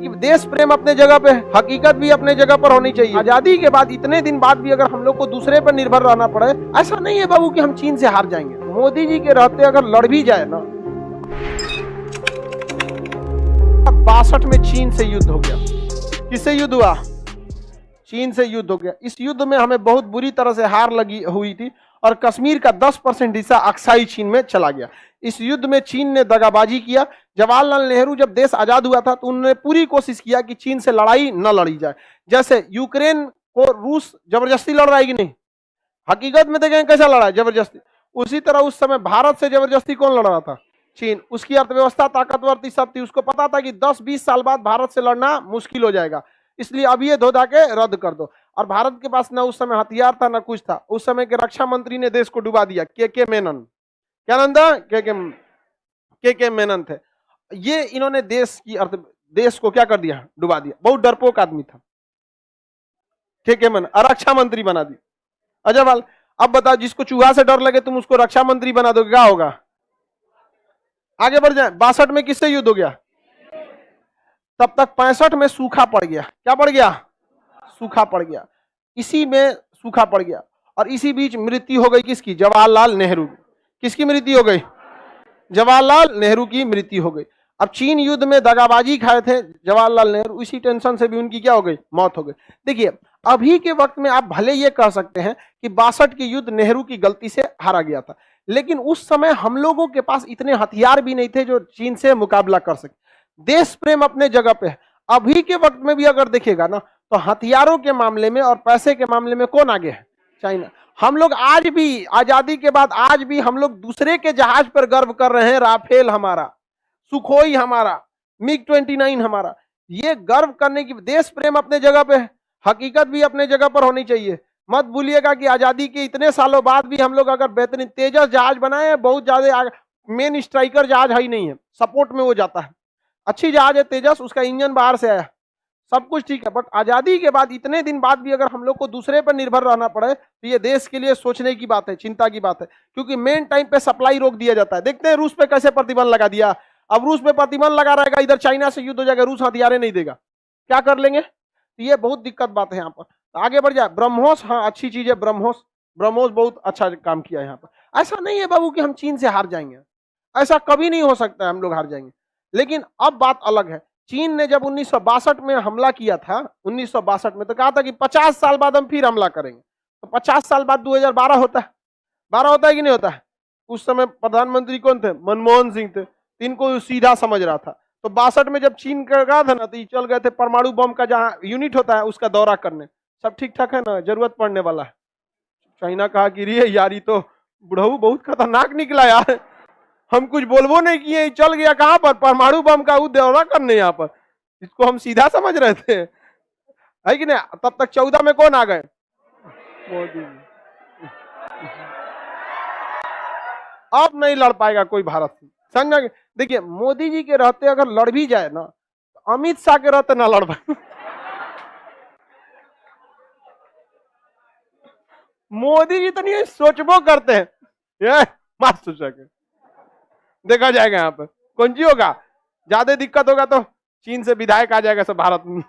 कि देश प्रेम अपने जगह पे, हकीकत भी अपने जगह पर होनी चाहिए। आजादी के बाद इतने दिन बाद भी अगर हम लोग को दूसरे पर निर्भर रहना पड़े, ऐसा नहीं है बाबू कि हम चीन से हार जाएंगे। मोदी जी के रहते अगर लड़ भी जाए ना, 62 में चीन से युद्ध हो गया। किससे युद्ध हुआ? चीन से युद्ध हो गया। इस युद्ध में हमें बहुत बुरी तरह से हार लगी हुई थी और कश्मीर का 10% हिस्सा अक्साई चीन में चला गया। इस युद्ध में चीन ने दगाबाजी किया। जवाहरलाल नेहरू जब देश आजाद हुआ था तो उन्होंने पूरी कोशिश किया कि चीन से लड़ाई न लड़ी जाए। जैसे यूक्रेन को रूस जबरदस्ती लड़ रहा है कि नहीं, हकीकत में देखें कैसा लड़ा है, जबरदस्ती। उसी तरह उस समय भारत से जबरदस्ती कौन लड़ रहा था? चीन। उसकी अर्थव्यवस्था ताकतवर थी, सब थी, उसको पता था कि 10-20 साल बाद भारत से लड़ना मुश्किल हो जाएगा, इसलिए अब ये धो धा के रद्द कर दो। और भारत के पास ना उस समय हथियार था ना कुछ था। उस समय के रक्षा मंत्री ने देश को डुबा दिया, के मेनन। क्या नाम था? के मेनन थे। ये इन्होंने देश को क्या कर दिया? डुबा दिया। बहुत डरपोक आदमी था के मेनन, रक्षा मंत्री बना दी। अजयवाल, अब बताओ, जिसको चूहा से डर लगे तुम उसको रक्षा मंत्री बना दोगे, क्या होगा? आगे बढ़ जाए। 62 में किससे युद्ध हो गया? तब तक 65 में सूखा पड़ गया। क्या पड़ गया? सूखा पड़ गया। इसी में सूखा पड़ गया और इसी बीच मृत्यु हो गई किसकी? जवाहरलाल नेहरू। किसकी मृत्यु हो गई? जवाहरलाल नेहरू की मृत्यु हो गई। अब चीन युद्ध में दगाबाजी खाए थे जवाहरलाल नेहरू, इसी टेंशन से भी उनकी क्या हो गई? मौत हो गई। देखिए, अभी के वक्त में आप भले ये कह सकते हैं कि 62 के युद्ध नेहरू की गलती से हारा गया था, लेकिन उस समय हम लोगों के पास इतने हथियार भी नहीं थे जो चीन से मुकाबला कर सके। देश प्रेम अपने जगह पे है। अभी के वक्त में भी अगर देखेगा ना तो हथियारों के मामले में और पैसे के मामले में कौन आगे है? चाइना। हम लोग आज भी, आजादी के बाद आज भी हम लोग दूसरे के जहाज पर गर्व कर रहे हैं। राफेल हमारा, सुखोई हमारा, मिग-29 हमारा। ये गर्व करने की, देश प्रेम अपने जगह पे है, हकीकत भी अपने जगह पर होनी चाहिए। मत भूलिएगा कि आजादी के इतने सालों बाद भी हम लोग अगर बेहतरीन तेजस जहाज बनाए हैं, बहुत ज्यादा मेन स्ट्राइकर जहाज है ही नहीं है, सपोर्ट में वो जाता है। अच्छी जहाज है तेजस, उसका इंजन बाहर से आया, सब कुछ ठीक है। बट आजादी के बाद इतने दिन बाद भी अगर हम लोग को दूसरे पर निर्भर रहना पड़े तो ये देश के लिए सोचने की बात है, चिंता की बात है, क्योंकि मेन टाइम पे सप्लाई रोक दिया जाता है। देखते हैं रूस पे कैसे प्रतिबंध लगा दिया। अब रूस पे प्रतिबंध लगा रहेगा, इधर चाइना से युद्ध हो जाएगा, रूस हथियारें नहीं देगा, क्या कर लेंगे? तो ये बहुत दिक्कत बात है यहाँ पर। तो आगे बढ़ जाए। ब्रह्मोस, हाँ अच्छी चीज है ब्रह्मोस। ब्रह्मोस बहुत अच्छा काम किया है यहाँ पर। ऐसा नहीं है बाबू कि हम चीन से हार जाएंगे, ऐसा कभी नहीं हो सकता है, हम लोग हार जाएंगे। लेकिन अब बात अलग है। चीन ने जब 1962 में हमला किया था, 1962 में, तो कहा था कि 50 साल बाद हम फिर हमला करेंगे। तो 50 साल बाद 2012 होता है। 12 होता है कि नहीं होता है? उस समय प्रधानमंत्री कौन थे? मनमोहन सिंह थे। इनको सीधा समझ रहा था। तो 62 में जब चीन का गया था ना, तो ये चल गए थे परमाणु बम का जहां यूनिट होता है उसका दौरा करने। सब ठीक ठाक है ना, जरूरत पड़ने वाला है। चाइना कहा कि रे यारी तो बुढ़ऊ बहुत खतरनाक निकला यार, हम कुछ बोलबो नहीं किए, चल गया कहां पर? परमाणु बम का दौरा करने यहाँ पर। इसको हम सीधा समझ रहे थे, है कि नहीं? तब तक 14 में कौन आ गए? मोदी। अब नहीं लड़ पाएगा कोई भारत से, समझ। देखिए, मोदी जी के रहते अगर लड़ भी जाए ना, तो अमित शाह के रहते ना लड़ पाए। मोदी जी तो नहीं सोचबो करते हैं, ये मत सोचा के देखा जाएगा यहाँ पर कौन जी होगा। ज्यादा दिक्कत होगा तो चीन से विधायक आ जाएगा सब भारत में।